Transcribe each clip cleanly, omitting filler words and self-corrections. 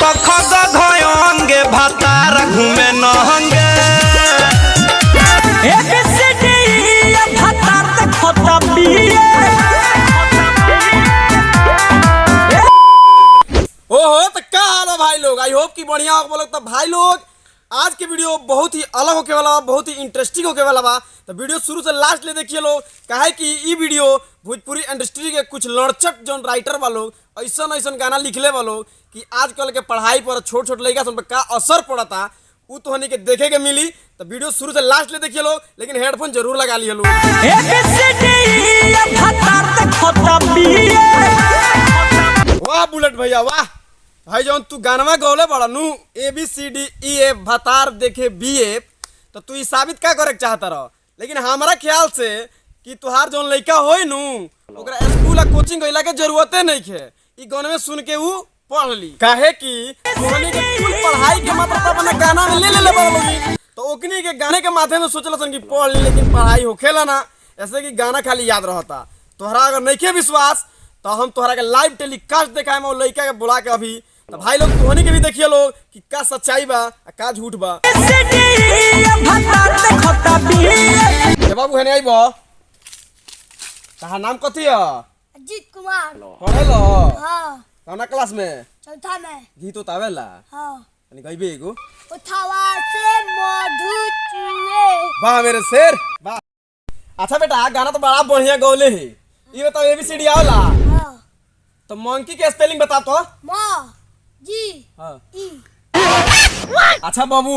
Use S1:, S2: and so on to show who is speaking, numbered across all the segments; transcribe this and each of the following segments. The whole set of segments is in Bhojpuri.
S1: कख गंगे भातार घूमे नहंगे
S2: ओहो तो क्या हाल है भाई लोग। आई होप कि बढ़िया हो बोलो। तो भाई लोग आज के वीडियो बहुत ही अलग होके वाला बा, बहुत ही इंटरेस्टिंग होके वाला बा। तो वीडियो शुरू से लास्ट ले देखिए लोग, काहे कि ये वीडियो भोजपुरी इंडस्ट्री के कुछ लड़चट जो राइटर बा लोग ऐसा गाना लिखले बा लोग कि आजकल के पढ़ाई पर छोट छोट लड़का सब पे का असर पड़ता वो तो हनी के देखे के मिली। तो वीडियो शुरू से लास्ट ले देखिए लोग, लेकिन हेडफोन जरूर लगा लिए लोग। वाह बुलेट भैया वाह। भाई जौन तू गानवा गौले बड़ा नू ABCDEF भतार देखे BF, तो तू ई साबित क्या करे चाहता रह। लेकिन हमारा ख्याल से कि तुहार जौन लड़का होई नू ओकरा स्कूल आ कोचिंग गइला के जरूरते नहीं है। ई गानवे सुन के ऊ पढ़ ली, काहे कि तोहनी के कुल पढ़ाई के मतलब अपना गाना में ले बड़ा तो ओकनी के गाने के माध्यम में सोचला सन कि पढ़ ली, लेकिन पढ़ाई होखेला ना। ऐसे कि गाना खाली याद रहता। तोहरा अगर नहीं के विश्वास तो हम तोहरा के लाइव टेलीकास्ट दिखाए में लड़का के बुला के अभी। तो भाई लोग तोहनी के भी देखिए लोग कि का सच्चाई बा का झूठ बा। ए बाबू हने आइबो। तहार नाम कथी है?
S3: अजीत कुमार।
S2: पढ़ेलो?
S3: हां।
S2: कौना क्लास में?
S3: चौथा में।
S2: गीत तो आवेला?
S3: हां।
S2: तनी गइबे एगो।
S3: उठावा से मधु चुए।
S2: वाह मेरे शेर वाह। अच्छा बेटा गाना तो बड़ा बढ़िया गौले है। ये बताओ ABCD आवला?
S3: हां।
S2: तो मंकी के स्पेलिंग बता तो।
S3: म जी
S2: हाँ।
S3: ई।
S2: अच्छा बाबू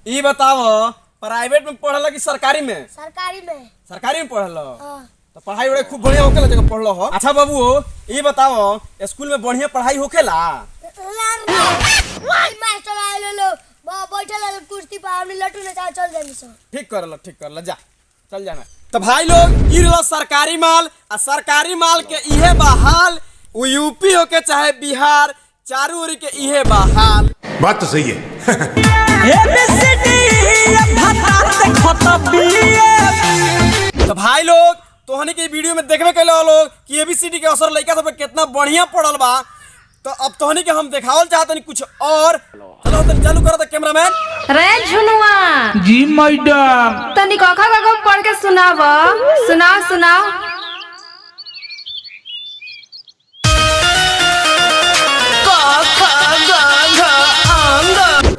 S2: ये बताओ प्राइवेट में पढ़ल कि सरकारी में?
S3: सरकारी में।
S2: सरकारी में पढ़ल?
S3: हां।
S2: तो पढ़ाई बड़े खूब बढ़िया होकेला जगह पढ़लो हो। अच्छा बाबू ये बताओ स्कूल में बढ़िया पढ़ाई होकेला?
S3: मास्टर आए लो बैठल कुर्सी पर हमने लटू ने चल जानी सो।
S2: ठीक करला जा चल जाना। तो भाई लोग ई रहो सरकारी माल आ सरकारी माल के इहे बहाल वो यूपी हो के चाहे बिहार चारू ओरी के इहे बहाल।
S4: बात तो सही है।
S2: तो भाई लोग तोहनी के वीडियो में देखबे कैले हो लोग कि ABCD के असर लड़का सब पे कितना बढ़िया पड़ल बा। तो अब तोहनी के हम देखावल चाहतनी कुछ और। चलो तनी चालू करो तो कैमरामैन।
S5: रे झुनुआ
S6: जी मैडम
S5: तनी कखा कखा पढ़ के सुनाव। सुनाओ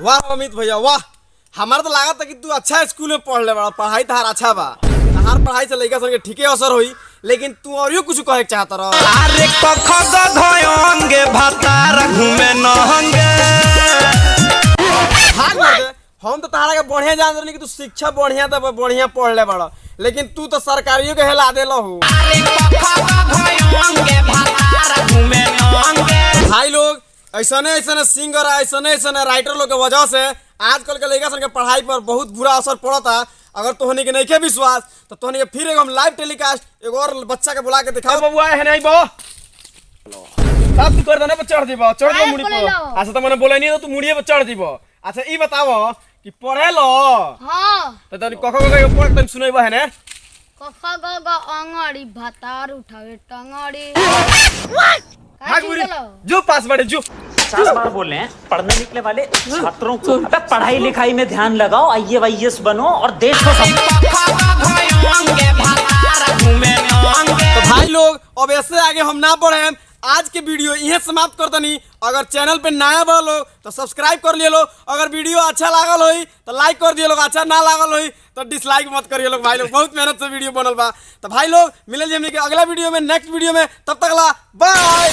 S2: वाह अमित भैया वाह। हमारा तो लागत था कि तू अच्छा स्कूल में पढ़ ले बड़ा, पढ़ाई तहार अच्छा बा। तहार पढ़ाई से लड़का संगे ठीके असर होई, लेकिन तू और कुछ कहे चाहता रह।
S1: अरे कख गंगे भातार घूमे नहंगे
S2: भाग मत दे। हम तो तहारा के बढ़िया जान रही कि तू शिक्षा बढ़िया दे बढ़िया पढ़ ले बड़ा, लेकिन तू तो सरकारियों के हिला देला हो। भाई लोग ऐसने सिंगर ऐसने राइटर लोग के वजह से आजकल के लड़का के पढ़ाई पर बहुत बुरा असर पड़ता। अगर तोहनी के नहीं के विश्वास तो तोहनी के फिर हम लाइव टेलीकास्ट एगो और बच्चा के बुला के दिखाओ। बबुआ है नहीं बो सब तू कर देना पे चढ़ दीबो मुड़ी पर। अच्छा तो मैंने बोला नहीं तो तू मुड़िए पे चढ़ दीबो। अच्छा ई बताओ कि पढ़े लो?
S3: हां।
S2: तो तनी कखो कखो पढ़ तनी सुनैबो है ने।
S3: कखा ग अंगड़ी भतार उठावे टंगड़ी।
S2: भाग मुड़ी जो पास बड़े जो
S7: 50 बार बोल रहे हैं पढ़ने निकले वाले छात्रों को अबे पढ़ाई लिखाई में ध्यान लगाओ, IAS बनो और देश को
S2: तो भाई लोग अब ऐसे आगे हम ना बढ़े। आज के वीडियो यहीं समाप्त कर दनी। अगर चैनल पे नया बा लोग तो सब्सक्राइब कर लिए लोग। अगर वीडियो अच्छा लागल होई तो लाइक कर दिए लोग, अच्छा ना लागल होई तो डिसलाइक मत करिए लोग। भाई लोग बहुत मेहनत से वीडियो बनल बा। तो भाई लोग मिले हमने के अगला वीडियो में नेक्स्ट वीडियो में, तब तक ला बाय।